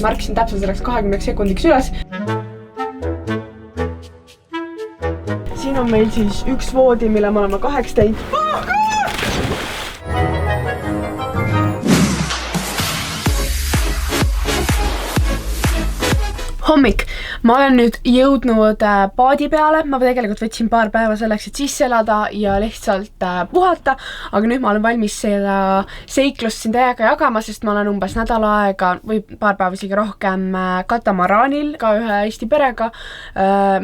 märkasin täpselt selleks 20 sekundiks üles. Siin on meil siis üks voodi, mille me oleme 8 teinud. Hommik. Ma olen nüüd jõudnud paadi peale, ma tegelikult võtsin paar päeva selleks, et sisse elada ja lihtsalt puhata, aga nüüd ma olen valmis seda seiklust siin teiega jagama, sest ma olen umbes nädala aega või paar päeva isegi rohkem katamaraanil ka ühe Eesti perega,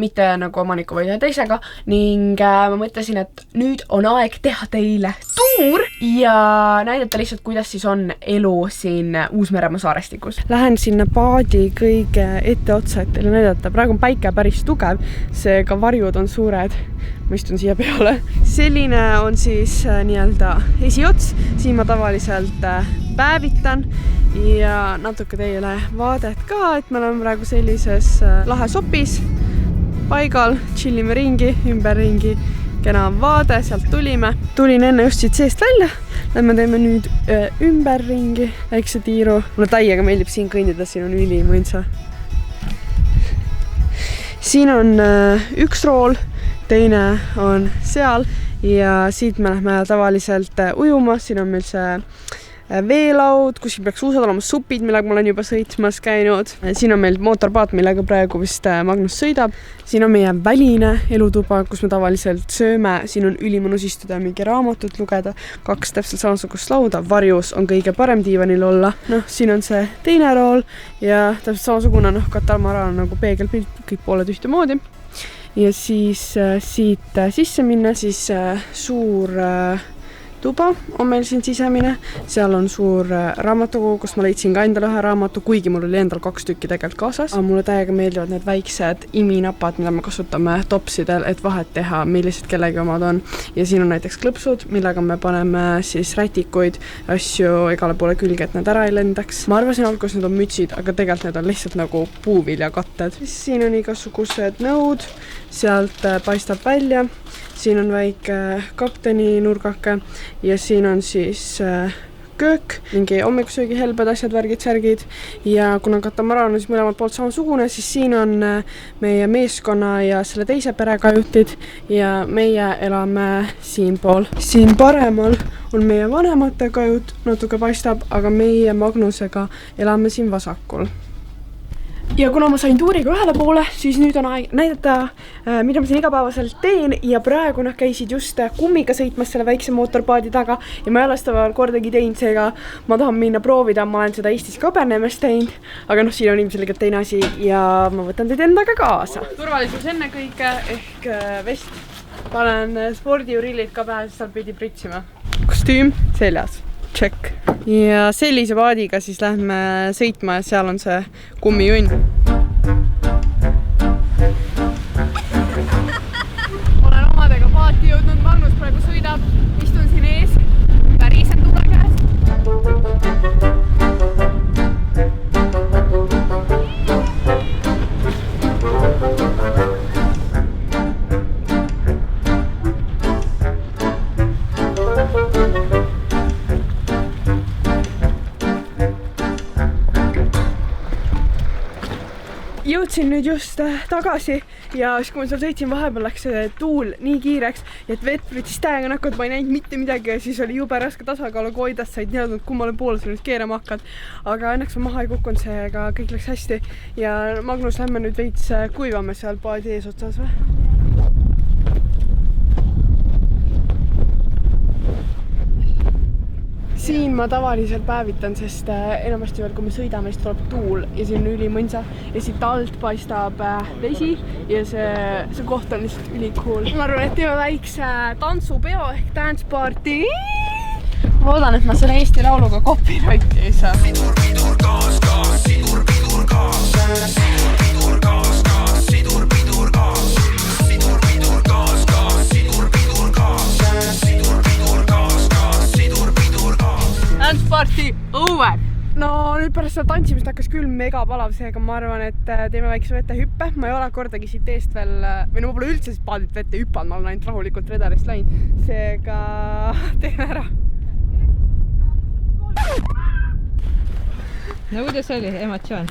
mitte nagu omaniku või ühe teisega, ning ma mõtlesin, et nüüd on aeg teha teile tuur ja näidata lihtsalt, kuidas siis on elu siin Uus-Meremaa saarestikus. Lähen sinna paadi kõige etteotsa, et teile näidata. Praegu on päike päris tugev, seega varjud on suured. Ma istun siia peale. Selline on siis nii-öelda esiots. Siin ma tavaliselt päevitan ja natuke teile vaadet ka, et me oleme praegu sellises lahe sopis paigal, chillime ringi, ümberringi. Kena vaade, sealt tulime. Tulin enne just siit seest välja. Lähme teeme nüüd ümberringi väikse tiiru. Mulle täiega meeldib siin kõndida, siin on ülimõnsa. Siin on üks rool, teine on seal ja siit me lähme tavaliselt ujuma. Siin on meil see veelaud, kus siin peaks uusad olema supid, millega ma olen juba sõitmas käinud. Siin on meil mootorpaat, millega praegu vist Magnus sõidab. Siin on meie väline elutuba, kus me tavaliselt sööme. Siin on ülimõnus istuda ja mingi raamatut lugeda. 2 täpselt samasugust lauda. Varjus on kõige parem diivanil olla. Siin on see teine rool ja täpselt samasugune katamaraan nagu peegelpilt, kõik pooled ühte moodi. Ja siis siit sisse minna, siis suur tuba on meil siin sisemine. Seal on suur raamatukogu, kus ma leidsin ka endale ühe raamatu, kuigi mul oli endal 2 tükki tegelikult kaasas. Aga mulle täiega meeldivad need väiksed iminapad, mida me kasutame topsidel, et vahet teha, millised kellegi omad on. Ja siin on näiteks klõpsud, millega me paneme siis rätikuid, asju igale poole külge, et need ära ei lendaks. Ma arvasin alguses, need on mütsid, aga tegelikult need on lihtsalt nagu puuviljakatted. Siin on igasugused nõud, sealt paistab välja. Siin on väike kapteni nurgake ja siin on siis köök, mingi hommikusöögi helbed asjad, värgid, särgid. Ja kuna katamaraan on siis mõlemalt poolt samasugune, siis siin on meie meeskonna ja selle teise pere kajutid ja meie elame siinpool. Siin paremal on meie vanemate kajut, natuke paistab, aga meie Magnusega elame siin vasakul. Ja kuna ma sain tuuriga ühele poole, siis nüüd on aeg näidata, mida ma siin igapäevaselt teen ja praegu nad käisid just kummiga sõitmas selle väikse mootorpaadi taga ja ma ei ole seda kordagi teinud, seega ma tahan minna proovida, ma olen seda Eestis Kaberneemes teinud, aga siin on ilmselgelt teine asi ja ma võtan teid endaga kaasa. Turvalisus enne kõike ehk vest. Panen spordiurillid ka pähe, sest seal pidi pritsima. Kostüüm seljas. Check. Ja sellise paadiga siis lähme sõitma ja seal on see kummijunn. Olen omadega paati jõudnud, Magnus praegu sõidab, istun siin ees, pärisen tuule käest. Jõudsin nüüd just tagasi ja siis kui ma seal sõitsin, vahepeal läks see tuul nii kiireks, et vett võttis täiega nakkud, ma ei näinud mitte midagi ja siis oli jube raske tasakaalu koidas, sa ei teadnud, kummale poole sa nüüd keerama hakkad. Aga õnneks ma maha ei kukkunud, seega kõik läks hästi ja Magnus, lähme nüüd veits kuivame seal paadi eesotsas või? Siin ma tavaliselt päevitan, sest enamasti veel, kui me sõidame, siis tuleb tuul ja siin on ülimõnsa ja siit alt paistab vesi ja see koht on lihtsalt ülikool. Ma arvan, et teeme väikse tantsupeo ehk dance party. Ma loodan, et ma selle Eesti lauluga copyrighti ei saa. Sidur, pidur, gaas, gaas, sidur, pidur, gaas, sidur, pidur, gaas, gaas, sidur, pidur, gaas, sidur, pidur, gaas, gaas, sidur, pidur, gaas, sidur, pidur, gaas, gaas, sidur, pidur, gaas. Dance party over! No nüüd pärast seda tantsimist hakkas küll mega palav, seega ma arvan, et teeme väikse vette hüppe. Ma ei ole kordagi siit eest veel, või no ma pole üldse siit paadilt vette hüpanud, ma olen ainult rahulikult redarist läinud. Seega teeme ära. No kuidas oli emotsioon?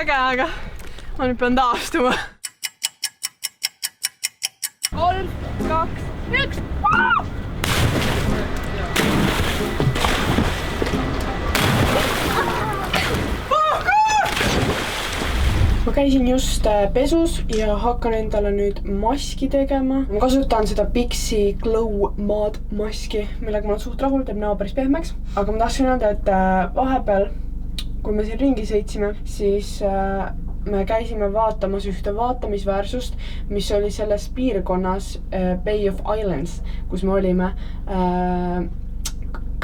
Äge, aga ma nüüd pean taastuma. 3, 2, 1. Ma käisin just pesus ja hakkan endale nüüd maski tegema. Ma kasutan seda Pixi Glow Maad maski, millega ma olen suht rahul, teeb näo päris pehmeks. Aga ma tahtsin öelda, et vahepeal, kui me siin ringi sõitsime, siis me käisime vaatamas ühte vaatamisväärsust, mis oli selles piirkonnas Bay of Islands, kus me olime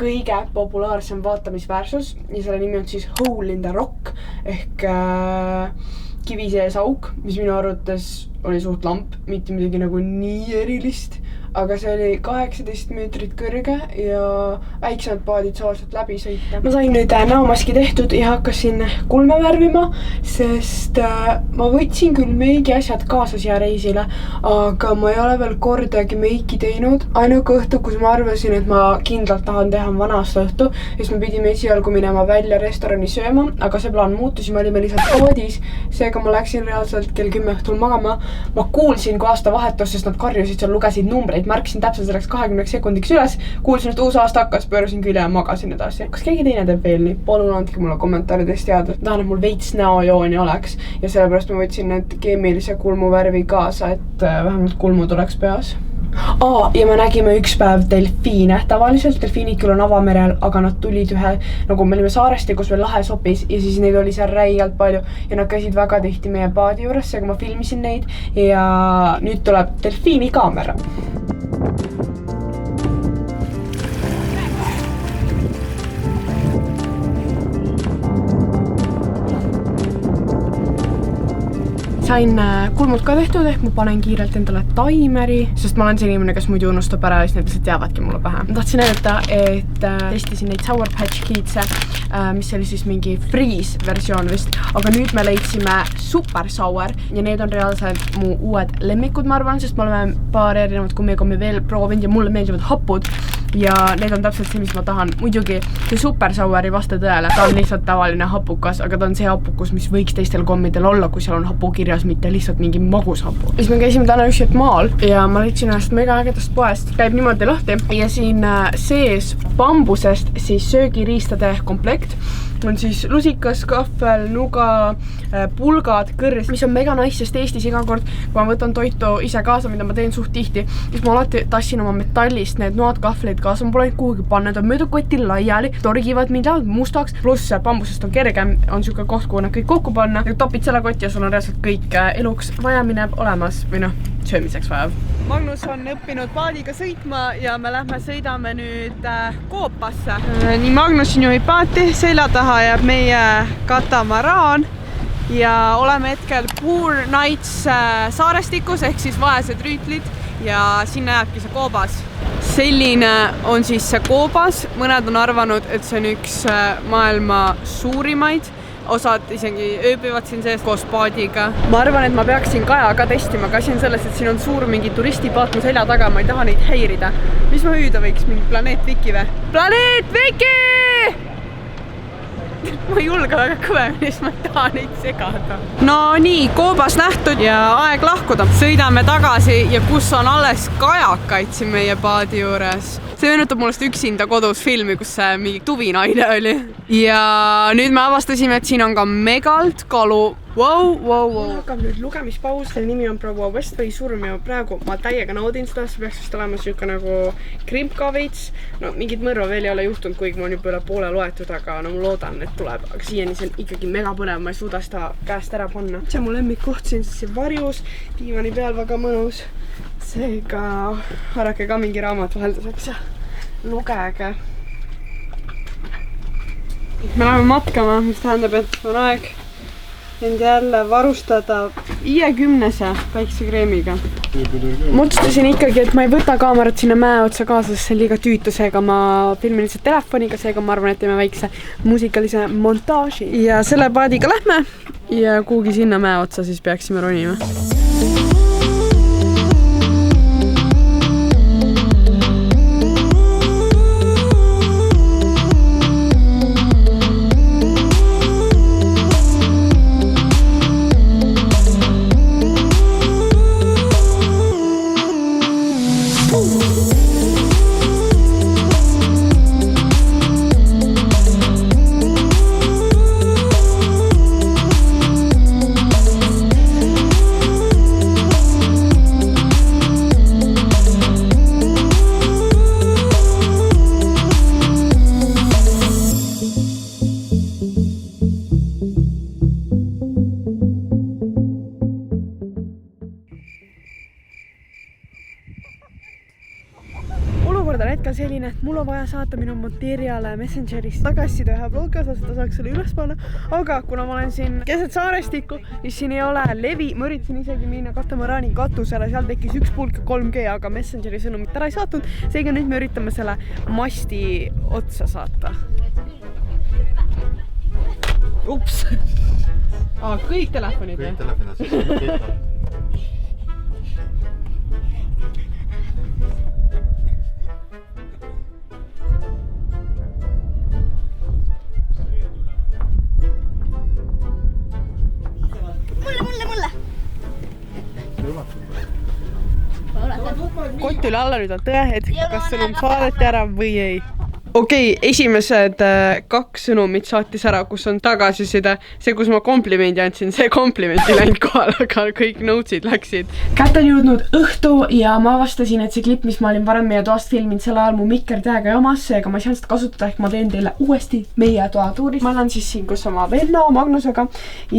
kõige populaarsem vaatamisväärsus ja selle nimi on siis Hole in the Rock ehk kivi sees auk, mis minu arvates oli suht lamp, mitte midagi nagu nii erilist, aga see oli 18 meetrit kõrge ja väiksemad paadid saavad läbi sõita. Ma sain nüüd näomaski tehtud ja hakkasin kulme värvima, sest ma võtsin küll meigi asjad kaasa siia reisile, aga ma ei ole veel kordagi meiki teinud. Ainuke õhtu, kus ma arvasin, et ma kindlalt tahan teha vana aasta õhtu, siis me pidime esialgu minema välja restorani sööma, aga see plaan muutus ja me olime lihtsalt poodis, seega ma läksin reaalselt kell 10 õhtul magama. Ma kuulsin, kui aasta vahetus, sest nad karjusid seal, lugesid numbreid, märkisin täpselt selleks 20 sekundiks üles, kuulsin, et uus aasta hakkas, pöörasin külje ja magasin edasi. Kas keegi teine teeb veel nii? Palun andke mulle kommentaarides teada. Tahan, et mul veits näojooni oleks ja sellepärast ma võtsin need keemilise kulmuvärvi kaasa, et vähemalt kulmud oleks peas. Ja me nägime üks päev delfiine. Tavaliselt delfiinid küll on avamerel, aga nad tulid nagu me olime saaresti, kus veel lahe sopis ja siis neid oli seal räigelt palju ja nad käisid väga tihti meie paadi juures, seega ma filmisin neid ja nüüd tuleb delfiini kaamera. Sain kulmud ka tehtud, ehk ma panen kiirelt endale taimeri, sest ma olen see inimene, kes muidu unustab ära ja siis need lihtsalt jäävadki mulle pähe. Ma tahtsin öelda, et testisin neid Sour Patch Kids'e, mis oli siis mingi freeze versioon vist, aga nüüd me leidsime Super Sour ja need on reaalselt mu uued lemmikud, ma arvan, sest me oleme paar erinevat kummikommi veel proovinud ja mulle meeldivad hapud ja need on täpselt see, mis ma tahan. Muidugi see Super Sour ei vasta tõele, ta on lihtsalt tavaline hapukas, aga ta on see hapukus, mis võiks teistel kommidel olla, kui seal on hapu kirjas, mitte lihtsalt mingi magushapu. Siis me käisime täna üksi maal ja ma leidsin ennast mega ägedast poest. Käib niimoodi lahti ja siin sees bambusest siis söögiriistade komplekt on siis lusikas, kahvel, nuga, pulgad, kõrs, mis on mega nice, sest Eestis iga kord, kui ma võtan toitu ise kaasa, mida ma teen suht tihti, siis ma alati tassin oma metallist need noad kahvleid kaasa, ma pole kuhugi panna, need on mööda kotil laiali, torgivad mind mustaks, pluss bambusest on kergem, on siuke koht, kuhu nad kõik kokku panna, topid selle kotti ja sul on reaalselt kõik eluks vajaminev olemas või söömiseks vajav. Magnus on õppinud paadiga sõitma ja me lähme sõidame nüüd Koopasse. Nii Magnus siin juhib paati, selja taha jääb meie katamaraan ja oleme hetkel Poor Knights saarestikus ehk siis vaesed rüütlid ja sinna jääbki see koobas. Selline on siis see koobas, mõned on arvanud, et see on üks maailma suurimaid. Osad isegi ööbivad siin sees koos paadiga. Ma arvan, et ma peaksin Kaja ka testima, aga asi on selles, et siin on suur mingi turistipaat mu selja taga, ma ei taha neid häirida. Mis ma hüüda võiks? Mingi Planeet Viki või? Planeet Viki! Ma ei julge väga kõvemini, sest ma ei taha neid segada. No nii, koobas nähtud ja aeg lahkuda. Sõidame tagasi ja kus on alles kajakaid siin meie paadi juures. See meenutab mulle üksinda kodus filmi, kus mingi tuvinaine oli. Ja nüüd me avastasime, et siin on ka megalt kalu. Wow. Hakkab nüüd lugemispaus, selle nimi on proua Westway surm ja praegu ma täiega naudin seda, see peaks vist olema siuke nagu krimpka veits. No mingit mõrva veel ei ole juhtunud, kuigi ma on juba üle poole loetud, aga no ma loodan, et tuleb. Aga siiani see on ikkagi mega põnev, ma ei suuda seda käest ära panna. See on mu lemmikkoht siin see varjus, diivani peal väga mõnus. Seega harake ka mingi raamat vahelduseks ja lugege. Me läheme matkama, mis tähendab, et on aeg end jälle varustada 50-se päiksekreemiga. Ma otsustasin ikkagi, et ma ei võta kaamerat sinna mäe otsa kaasa, sest see on liiga tüütu, seega ma filmin lihtsalt telefoniga, seega ma arvan, et teeme väikse muusikalise montaaži. Ja selle paadiga lähme ja kuhugi sinna mäe otsa siis peaksime ronima. et mul on vaja saata minu monteerijale Messengeris tagasiside ühe blogi osas, et ta saaks selle üles panna. Aga kuna ma olen siin keset saarestikku, siis siin ei ole levi. Ma üritasin isegi minna katamaraani katusele, seal tekkis üks pulk 3G, aga Messengeri sõnumit ära ei saatnud. Seega nüüd me üritame selle masti otsa saata. Ups! Kõik telefonid. Kõik telefonid. Mulle. Kott üle alla, nüüd on tõehetk, kas sõnum saadeti ära või ei. Okei, esimesed 2 sõnumit saatis ära, kus on tagasiside. See, kus ma komplimendi andsin, see komplimenti läinud kohal, aga kõik notes'id läksid. Kätte on jõudnud õhtu ja ma avastasin, et see klipp, mis ma olin varem meie toast filminud, selle ajal mu mikker täiega jamas, seega ma ei saa seda kasutada, ehk ma teen teile uuesti meie toatuuris. Ma olen siis siin, kus oma venna Magnusega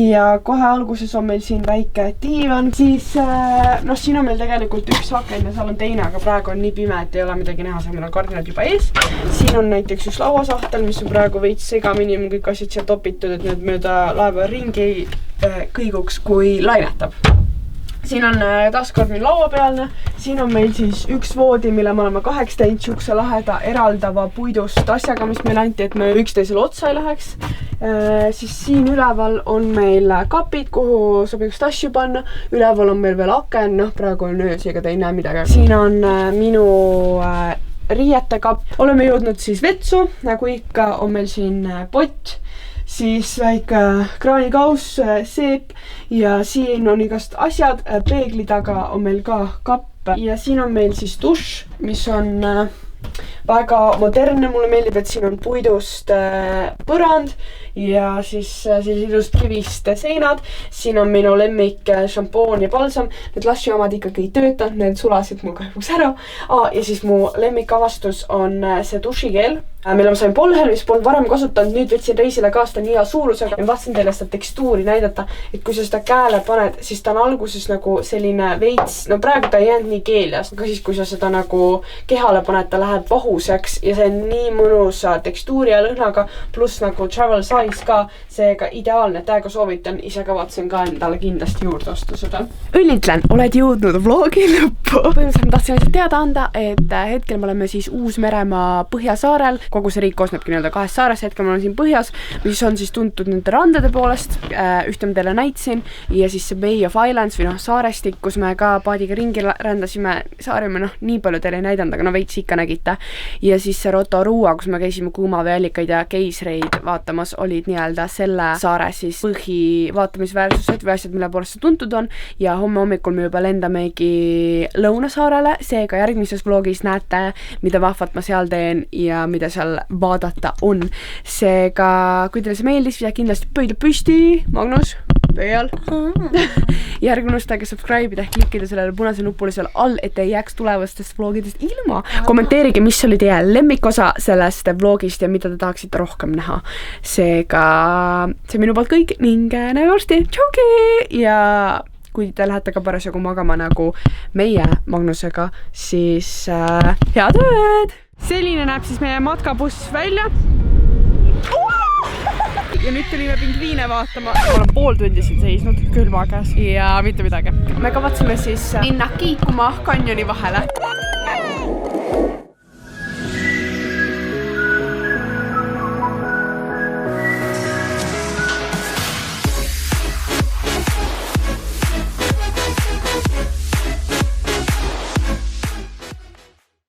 ja kohe alguses on meil siin väike diivan. Siis, siin on meil tegelikult üks aken ja seal on teine, aga praegu on nii pime, et ei ole midagi näha, seal meil on kardinad juba ees. Siin on näiteks üks lauasahtel, mis on praegu veits segamini, kõik asjad siia topitud, et need mööda laeva ringi kõiguks, kui lainetab. Siin on taaskord meil lauapealne, siin on meil siis üks voodi, mille me oleme 8 teinud siukse laheda eraldava puidust asjaga, mis meil anti, et me üksteisele otsa ei läheks. Siis siin üleval on meil kapid, kuhu saab üks tasju panna. Üleval on meil veel aken, praegu on öö, seega te ei näe midagi. Siin on minu riietekapp. Oleme jõudnud siis vetsu, nagu ikka on meil siin pott, siis väike kraanikauss, seep ja siin on igast asjad. Peegli taga on meil ka kapp ja siin on meil siis dušš, mis on väga modernne. Mulle meeldib, et siin on puidust põrand ja siis ilusast kivist seinad. Siin on minu lemmik šampoon ja balsam. Need lassi omad ikkagi ei tööta, need sulasid mul kahjuks ära. Ja siis mu lemmikavastus on see dušikeel. Meil ma sain Polhel, mis polnud varem kasutanud, nüüd võtsin reisile kaasta nii hea suurusega ja vaatasin teile seda tekstuuri näidata, et kui sa seda käele paned, siis ta on alguses nagu selline veits, no praegu ta ei jäänud nii keeljas, aga siis kui sa seda nagu kehale paned, ta läheb vahuseks ja see on nii mõnusa tekstuuri ja lõhnaga, pluss nagu travel size ka, seega ideaalne, täiega soovitan, ise kavatsen ka endale kindlasti juurde osta seda. Õnnitlen, oled jõudnud vlogi lõppu. Põhimõtteliselt ma tahtsin lihtsalt teada anda, et hetkel me oleme siis Uus-Meremaa Põhjasaarel. Kogu see riik koosnebki nii-öelda 2 saares, hetkel ma olen siin põhjas, mis on siis tuntud nende randade poolest. Ühte ma teile näitsin ja siis see Bay of Islands või saarestik, kus me ka paadiga ringi rändasime. Saari me nii palju teile ei näidanud, aga veits ikka nägite. Ja siis see Rotorua, kus me käisime kuumaveeallikaid ja keisreid vaatamas, olid nii-öelda selle saare siis põhi vaatamisväärsused või asjad, mille poolest see tuntud on. Ja homme hommikul me juba lendamegi Lõunasaarele, seega järgmises vlogis näete, mida vahvat ma seal teen ja mida seal vaadata on. Seega, kui teile see meeldis, siis kindlasti pöida püsti, Magnus, peal. Ja ärge unustage subscribe'ida ehk klikkida sellele punase nupule seal all, et ei jääks tulevastest vlogidest ilma. Kommenteerige, mis oli teie lemmikosa sellest vlogist ja mida te tahaksite rohkem näha. Seega, see minu poolt kõik ning näeme varsti. Tšauki! Ja kui te lähete ka parasjagu magama nagu meie Magnusega, siis head ööd! Selline näeb siis meie matkabuss välja. Ja nüüd tulime pingviine vaatama. Ma olen pool tundi siin seisnud külma käes ja mitte midagi. Me kavatseme siis minna kiikuma kanjoni vahele.